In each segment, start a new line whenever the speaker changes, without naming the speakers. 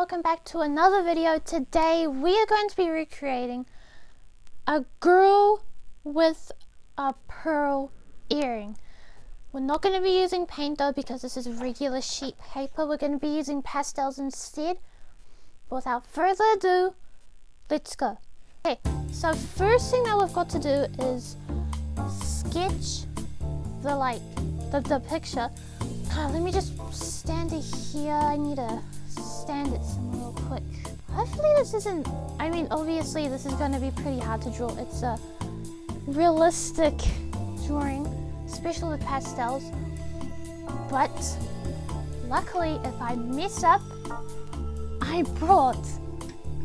welcome back to another video. Today we are going to be recreating a girl with a pearl earring. We're not going to be using paint though because this is regular sheet paper. We're going to be using pastels instead. But without further ado, let's go. Okay, so first thing that we've got to do is sketch the picture. Let me just stand it here. I need to stand it somewhere real quick. Hopefully this isn't, obviously this is going to be pretty hard to draw. It's a realistic drawing, especially with pastels. But luckily, if I mess up, I brought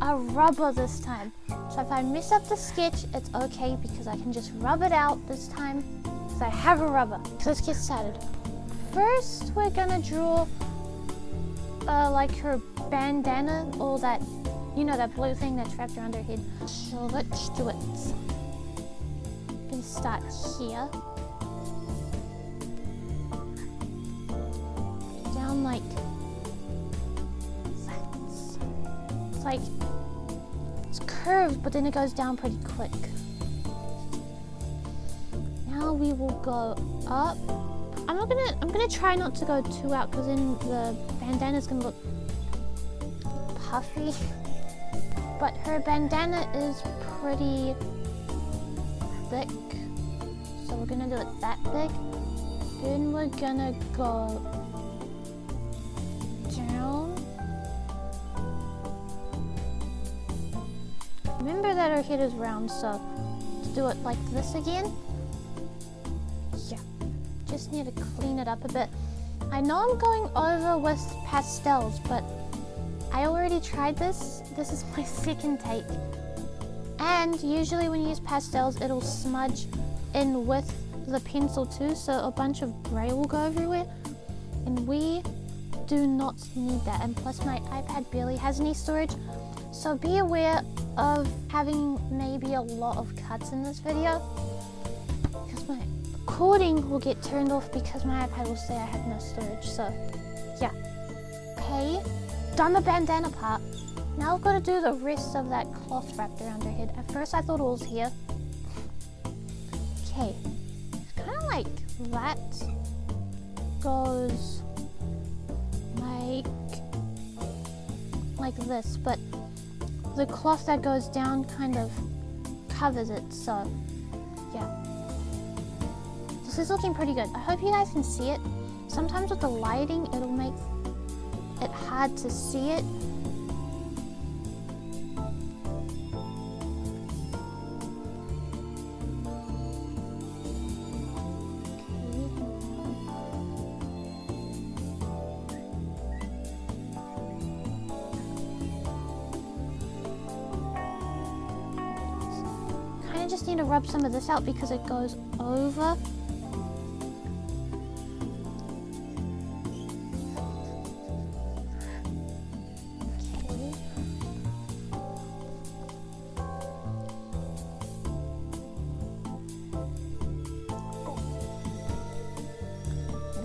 a rubber this time. So if I mess up the sketch, it's okay because I can just rub it out this time because I have a rubber. So let's get started. First, we're gonna draw like her bandana, or that, you know, that blue thing that's wrapped around her head. So let's do it. I'm gonna start here. Down like that. It's curved, but then it goes down pretty quick. Now we will go up. I'm gonna try not to go too out because then the bandana's gonna look puffy. But her bandana is pretty thick, so we're gonna do it that big. Then we're gonna go down. Remember that her head is round, so to do it like this again. Just need to clean it up a bit. I know I'm going over with pastels, but I already tried this. This is my second take. And usually when you use pastels, it'll smudge in with the pencil too, so a bunch of gray will go everywhere. And we do not need that. And plus my iPad barely has any storage, so be aware of having maybe a lot of cuts in this video, because my recording will get turned off because my iPad will say I have no storage. So yeah, okay, done the bandana part. Now I've got to do the rest of that cloth wrapped around her head. At first I thought it was here. Okay, it's kind of like that goes like this, but the cloth that goes down kind of covers it. So yeah, this is looking pretty good. I hope you guys can see it. Sometimes with the lighting, it'll make it hard to see it. Kind of just need to rub some of this out because it goes over.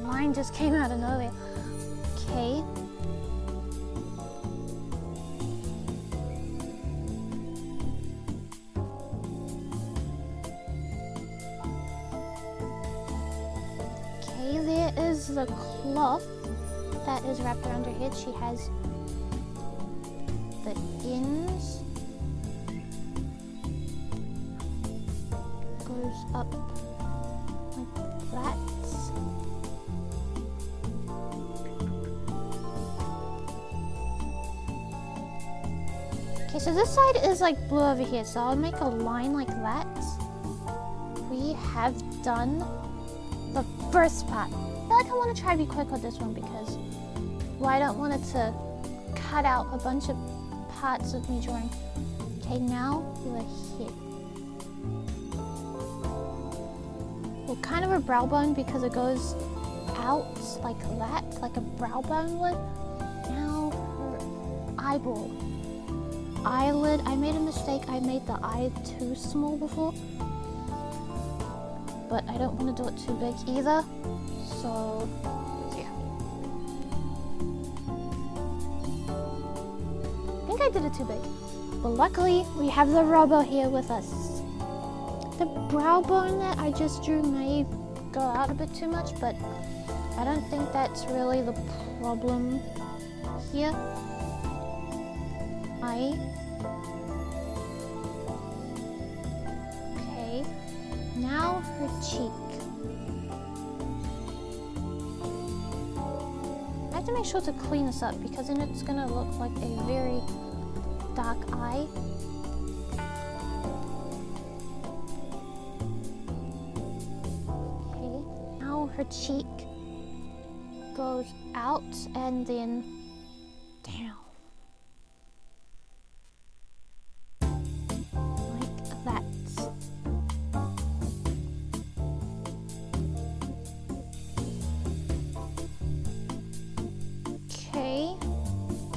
Line just came out of nowhere. Okay. Okay, there is the cloth that is wrapped around her head. She has the ends. Goes up like that. Okay, so this side is like blue over here, so I'll make a line like that. We have done the first part. I feel like I want to try to be quick with this one because, well, I don't want it to cut out a bunch of parts of me drawing. Okay, now the head. Well, kind of a brow bone because it goes out like that, like a brow bone would. Now her eyeball. Eyelid. I made a mistake. I made the eye too small before, but I don't want to do it too big either. So yeah. I did it too big. But luckily, we have the rubber here with us. The brow bone that I just drew may go out a bit too much, but I don't think that's really the problem here. Okay, now her cheek. I have to make sure to clean this up because then it's gonna look like a very dark eye. Okay, now her cheek goes out and then down. Like that. Okay,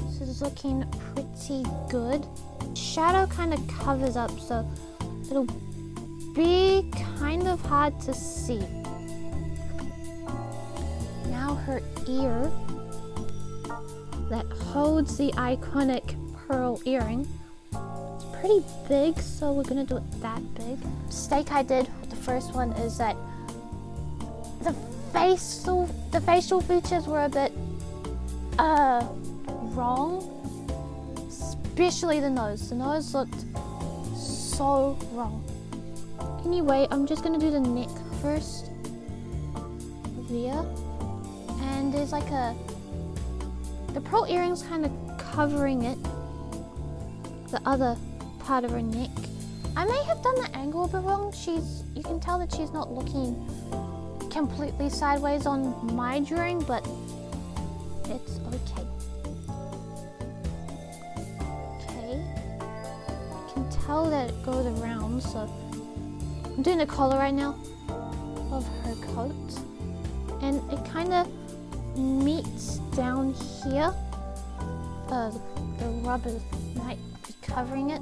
this is looking pretty good. Shadow kind of covers up, so it'll be kind of hard to see. Now her ear that holds the iconic pearl earring. It's pretty big, so we're gonna do it that big. Mistake I did with the first one is that the facial features were a bit wrong, especially the nose. The nose looked so wrong. Anyway, I'm just gonna do the neck first. There. And there's like the pearl earring's kind of covering it, the other part of her neck. I may have done the angle a bit wrong. You can tell that she's not looking completely sideways on my drawing, but it's okay. Okay, you can tell that it goes around, so I'm doing the collar right now of her coat, and it kind of meets down here. The rubber might be covering it.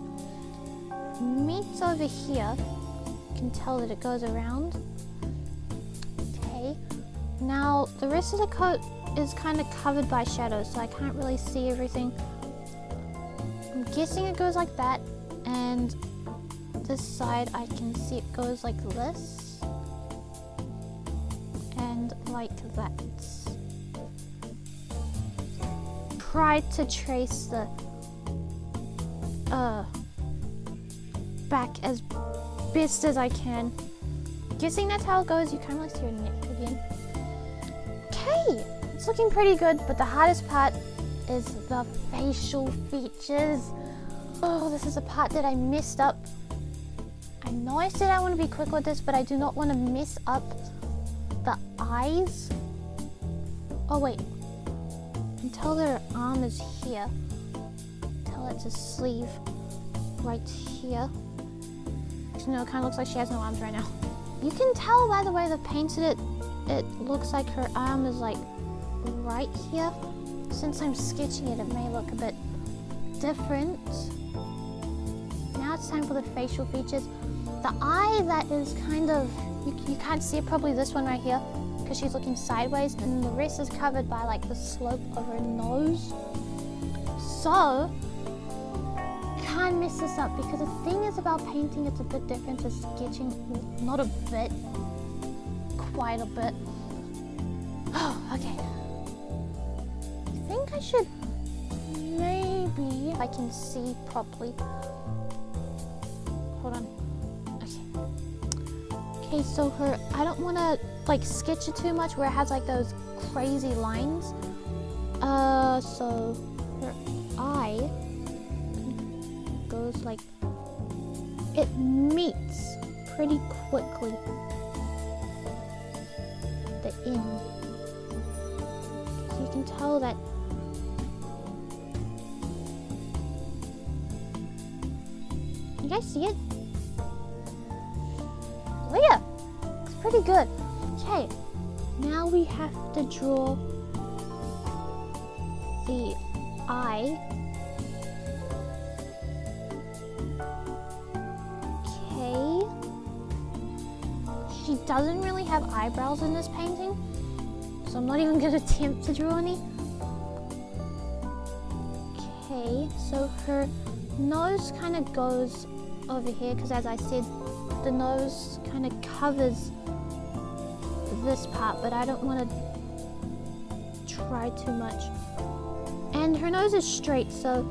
Meets over here. You can tell that it goes around. Okay. Now the rest of the coat is kind of covered by shadows, so I can't really see everything. I'm guessing it goes like that, and this side I can see it goes like this and like that. Try to trace the back as best as I can. Guessing that's how it goes. You can't really see her neck again. Okay, it's looking pretty good, but the hardest part is the facial features. Oh, this is the part that I messed up. I know I said I want to be quick with this, but I do not want to mess up the eyes. Oh wait, until their arm is here. Tell it's a sleeve right here. No, it kind of looks like she has no arms right now. You can tell by the way they painted it, it looks like her arm is like right here. Since I'm sketching it, it may look a bit different. Now it's time for the facial features. The eye that is kind of, you can't see it, probably this one right here, because she's looking sideways, and the rest is covered by like the slope of her nose. So, can't mess this up, because the thing is about painting, it's a bit different to sketching. Not a bit, quite a bit. Oh, okay. I think I should, maybe, if I can see properly. Hold on. Okay, so her, I don't want to like sketch it too much where it has like those crazy lines. So her eye goes like, it meets pretty quickly the end. So you can tell that you guys see it? Oh yeah, it's pretty good. Okay, now we have to draw the eye. Okay. She doesn't really have eyebrows in this painting, so I'm not even going to attempt to draw any. Okay, so her nose kind of goes over here because, as I said, the nose kind of covers this part, but I don't want to try too much. And her nose is straight, so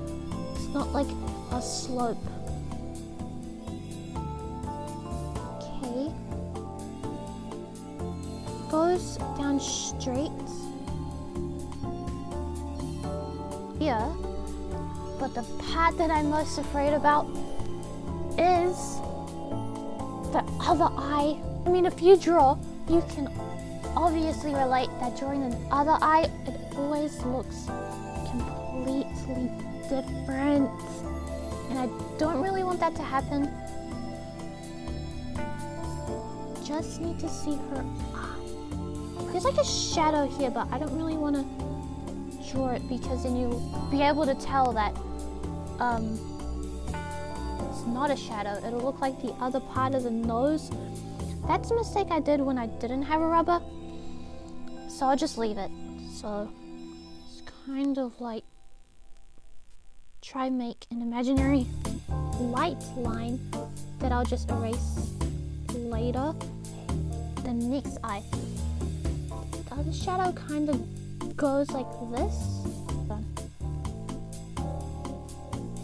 it's not like a slope. Okay. Goes down straight here, but the part that I'm most afraid about is the other eye. I mean, if you draw, you can obviously relate that drawing an other eye, it always looks completely different, and I don't really want that to happen. Just need to see her eye. There's like a shadow here, but I don't really want to draw it because then you'll be able to tell that it's not a shadow. It'll look like the other part of the nose. That's a mistake I did when I didn't have a rubber, so I'll just leave it. So it's kind of like try make an imaginary light line that I'll just erase later. The next eye, the other shadow kind of goes like this.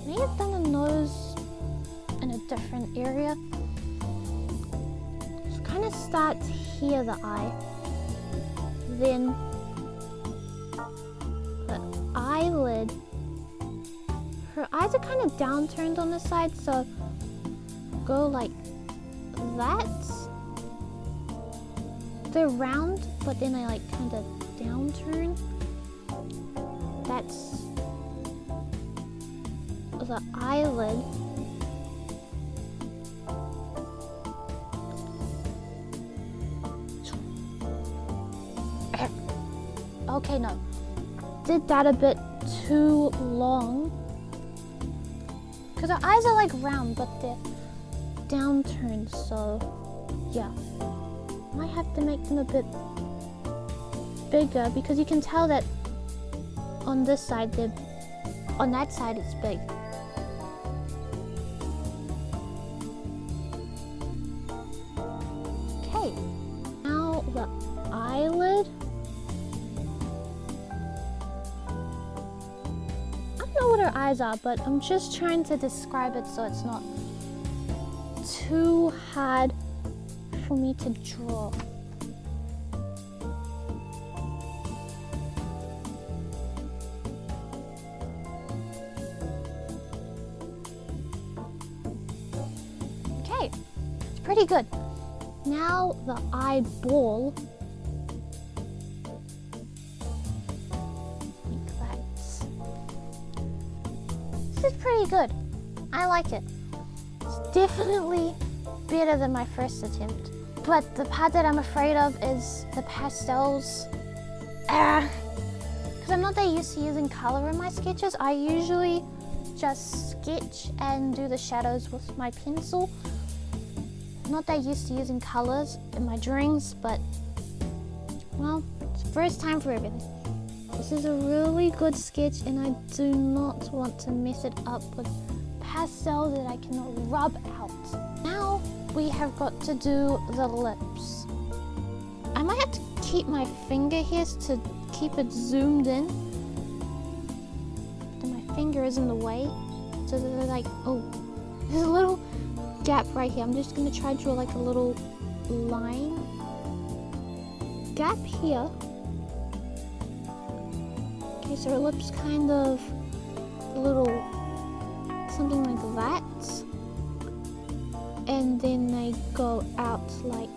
May have done the nose in a different area. So kind of starts here, the eye, then the eyelid. Her eyes are kind of downturned on the side, so go like that. They're round, but then they like kind of downturn. That's the eyelid. Okay, no. Did that a bit too long. Because her eyes are like round, but they're downturned, so yeah. Might have to make them a bit bigger because you can tell that on this side, on that side it's big. Okay, now the eyelid. I don't know what her eyes are, but I'm just trying to describe it so it's not too hard for me to draw. Okay, it's pretty good. Now the eyeball. Like that. This is pretty good. I like it. It's definitely better than my first attempt. But the part that I'm afraid of is the pastels. Because I'm not that used to using color in my sketches. I usually just sketch and do the shadows with my pencil. Not that used to using colors in my drawings, but well, it's the first time for everything. This is a really good sketch and I do not want to mess it up with pastels that I cannot rub out. Now we have got to do the lips. I might have to keep my finger here to keep it zoomed in. Then my finger is in the way. So they're like, oh, there's a little gap right here. I'm just gonna try to draw like a little line. Gap here. Okay, so her lips kind of a little something like that. And then they go out like.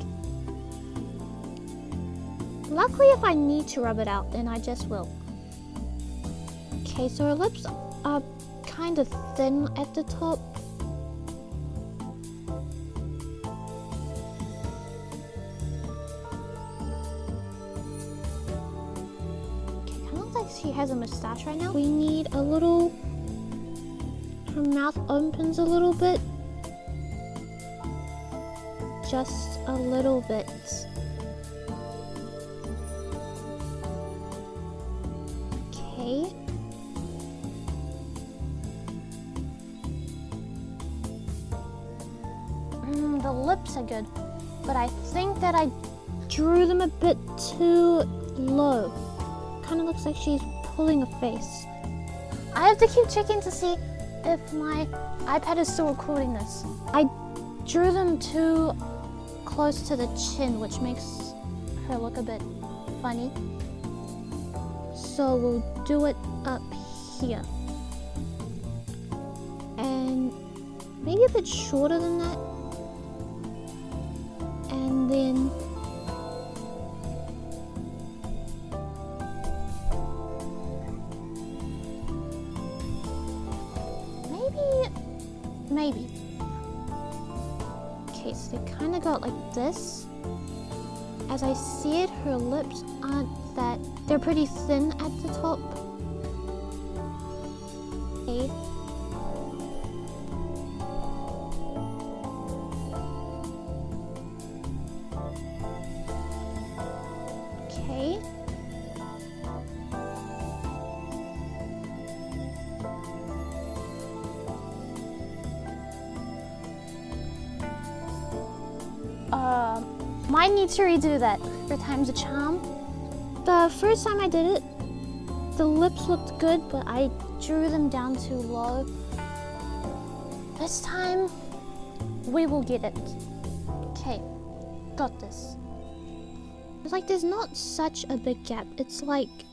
Luckily, if I need to rub it out, then I just will. Okay, so her lips are kind of thin at the top. Okay, kind of looks like she has a mustache right now. We need a little. Her mouth opens a little bit. Just a little bit. Okay. the lips are good, but I think that I drew them a bit too low. Kind of looks like she's pulling a face. I have to keep checking to see if my iPad is still recording this. I drew them too close to the chin, which makes her look a bit funny. So we'll do it up here. And maybe a bit shorter than that. And then maybe. Okay, so they kind of got like this. As I see it, her lips aren't that, they're pretty thin at the top. Okay. Okay. Might need to redo that for time's a charm. The first time I did it, the lips looked good, but I drew them down too low. This time, we will get it. Okay, got this. It's like there's not such a big gap. It's like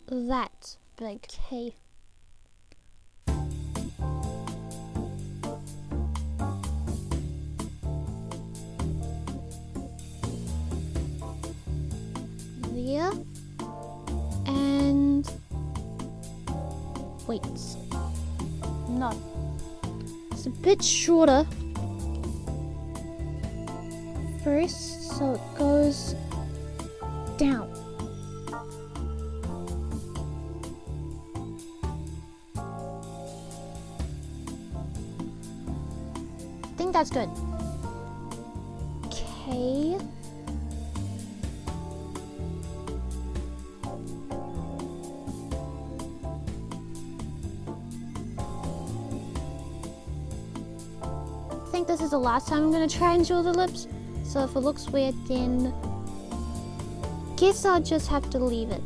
that big. Okay. There. And wait. No. It's a bit shorter first, so it goes down. I think that's good. Okay. I think this is the last time I'm gonna try and draw the lips. So if it looks weird, then guess I'll just have to leave it.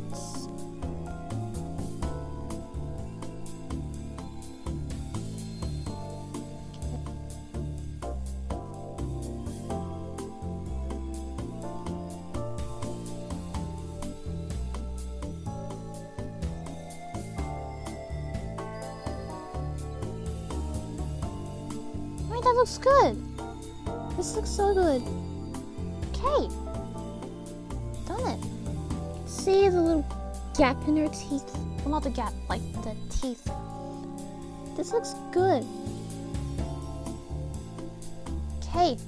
Right, that looks good. This looks so good. Okay, done it. See the little gap in her teeth? Well, not the gap, like the teeth. This looks good. Okay.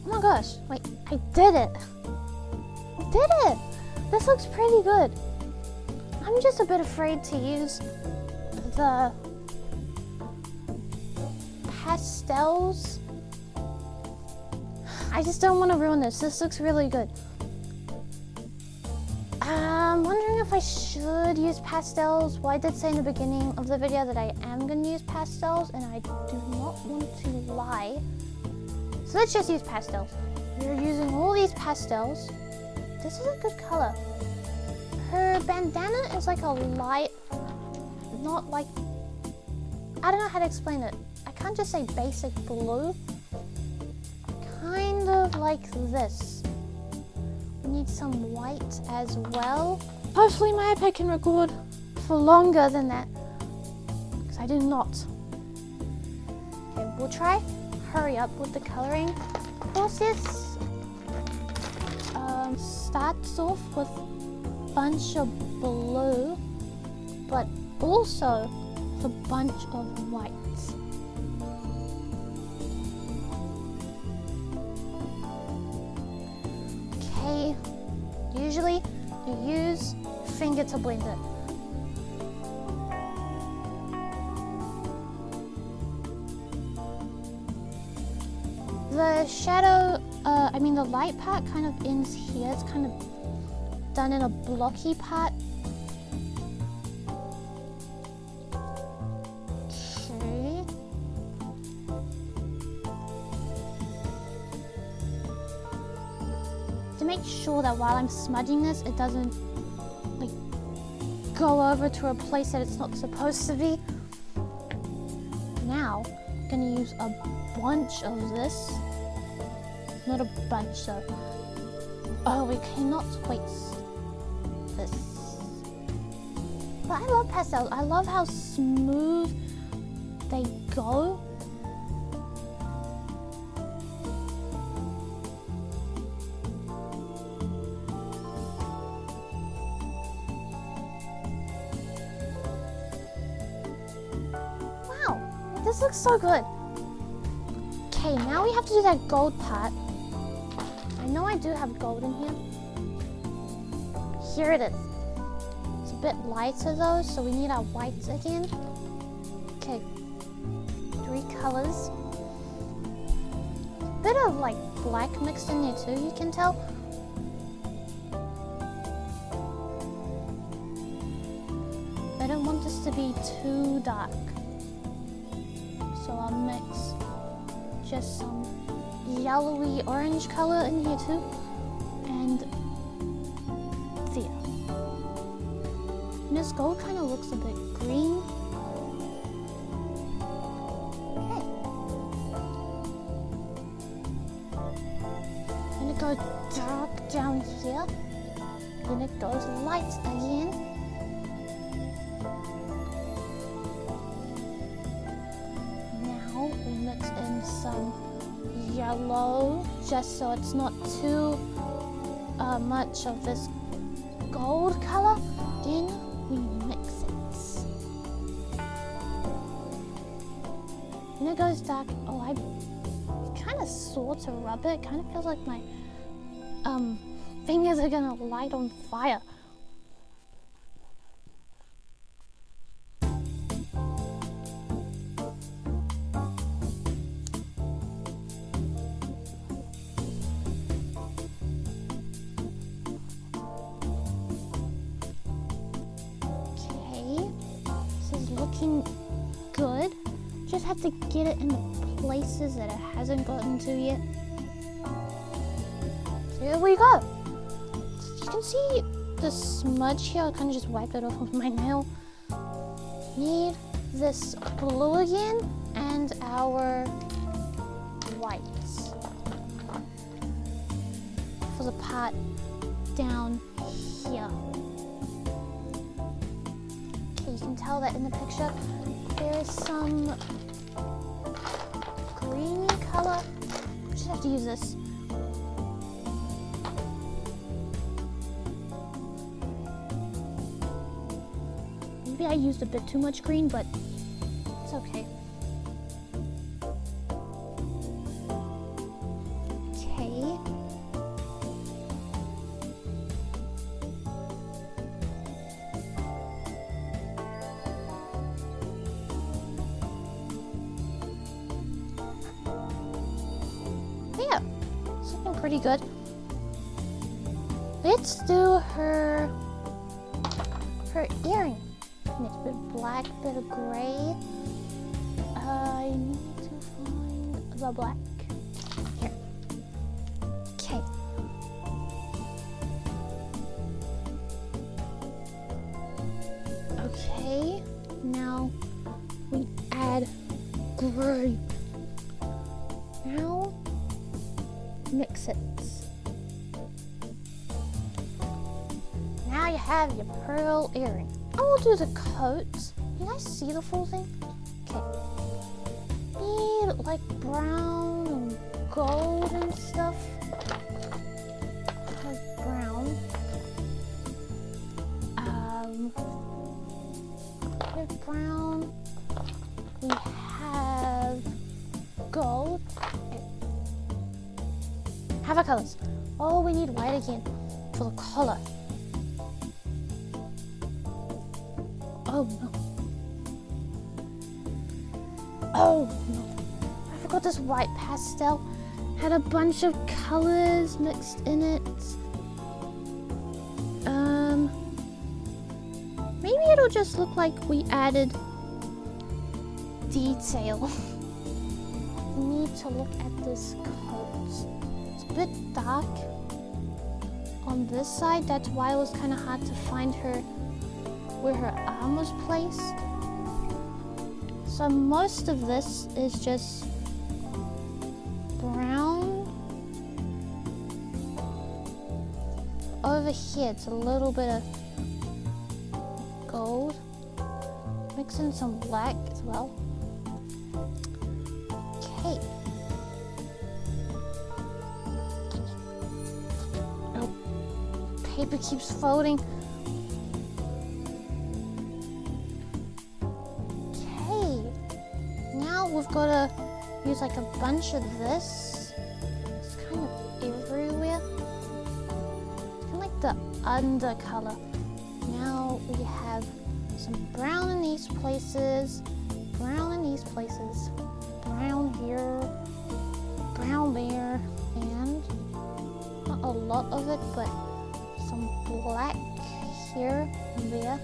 Oh my gosh, wait, I did it. I did it. This looks pretty good. I'm just a bit afraid to use the pastels. I just don't want to ruin this. This looks really good. I'm wondering if I should use pastels. Well, I did say in the beginning of the video that I am going to use pastels, and I do not want to lie. So let's just use pastels. We're using all these pastels. This is a good color. Her bandana is like a light, not like, I don't know how to explain it. I can't just say basic blue. Kind of like this. We need some white as well. Hopefully my iPad can record for longer than that, because I do not. Okay, we'll try hurry up with the coloring process. Starts off with a bunch of blue, but also a bunch of white. Okay, usually you use finger to blend it. The shadow, the light part kind of ends here. It's kind of done in a blocky part. Okay. make sure that while I'm smudging this, it doesn't like go over to a place that it's not supposed to be. Now, I'm gonna use a bunch of this. Not a bunch, so. Oh, we cannot waste this. But I love pastels. I love how smooth they go. Wow, this looks so good. Okay, now we have to do that gold part. I know I do have gold in here. Here it is. It's a bit lighter though, so we need our whites again. Okay, 3 colors. Bit of like black mixed in there too, you can tell. I don't want this to be too dark, so I'll mix just some yellowy orange color in here too, and there. And this gold kind of looks a bit green. Okay. And it goes dark down here. Then it goes light again. Now we mix in some yellow, just so it's not too much of this gold color. Then we mix it. And it goes dark. Oh, I'm trying to sort of rub it. Kind of feels like my fingers are gonna light on fire. Looking good. Just have to get it in the places that it hasn't gotten to yet. So here we go. You can see the smudge here. I kind of just wiped it off with my nail. Need this blue again and our whites for the part down here. You can tell that in the picture there is some greeny color. Just have to use this. Maybe I used a bit too much green, but it's okay. Okay. Yeah, it's looking pretty good. Let's do her earring. Next bit of black, bit of gray. I need to find the black. Here. Okay. Okay, now we add gray. Now mix it. Now you have your pearl earring. I will do the coat. Can I see the full thing? Okay. Need like brown and gold and stuff. Like brown. With brown. We have gold. Okay. Have our colors. Oh, we need white again for the collar. Oh no. Oh no. I forgot this white pastel had a bunch of colors mixed in it. Maybe it'll just look like we added detail. We need to look at this coat. It's a bit dark. on this side. That's why it was kind of hard to find her where her arm was placed. So most of this is just brown. Over here, it's a little bit of gold. Mix in some black as well. Okay. Oh, paper keeps folding. Okay. Now we've got to use like a bunch of this. It's kind of everywhere. Kind of like the undercolor. Now we have some brown in these places, brown in these places, brown here, brown there, and not a lot of it, but some black here and there.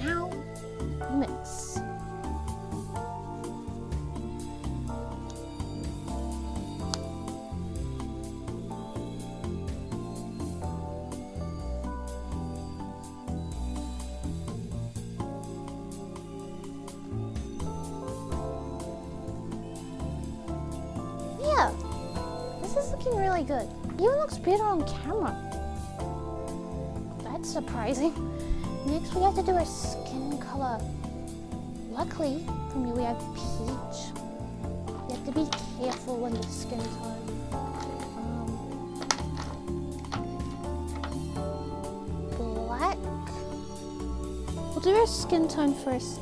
Now mix. This is looking really good. It even looks better on camera. That's surprising. Next we have to do our skin color. Luckily, for me we have peach. You have to be careful with your skin tone. Black. We'll do our skin tone first.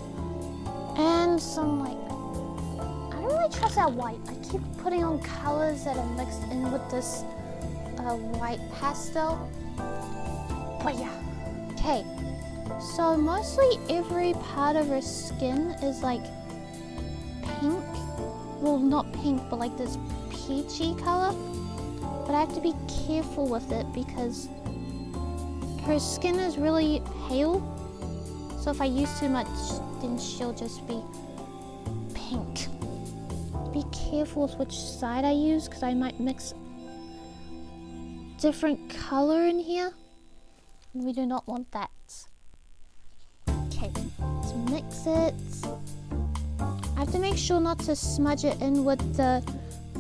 And some like, I don't really trust our white. I keep putting on colors that are mixed in with this white pastel. But yeah, okay. So mostly every part of her skin is like pink. Well, not pink, but like this peachy color. But I have to be careful with it because her skin is really pale. So if I use too much, then she'll just be pink. Be careful with which side I use because I might mix different color in here. We do not want that. Okay, let's mix it. I have to make sure not to smudge it in with the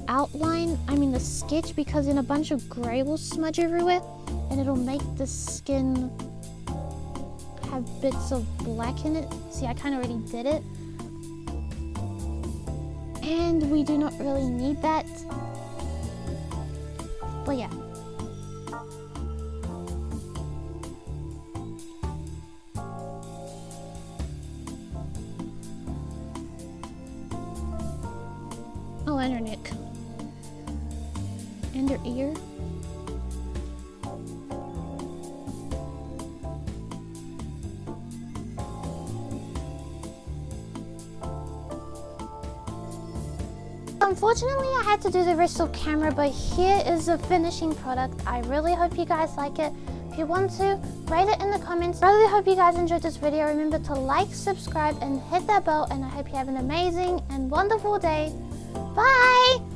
outline, the sketch, because then a bunch of gray will smudge everywhere and it'll make the skin have bits of black in it. See, I kind of already did it. And we do not really need that. But yeah. Oh, and her neck. And her ear. Unfortunately, I had to do the rest off camera, but here is the finishing product. I really hope you guys like it. If you want to, write it in the comments. I really hope you guys enjoyed this video. Remember to like, subscribe, and hit that bell, and I hope you have an amazing and wonderful day. Bye!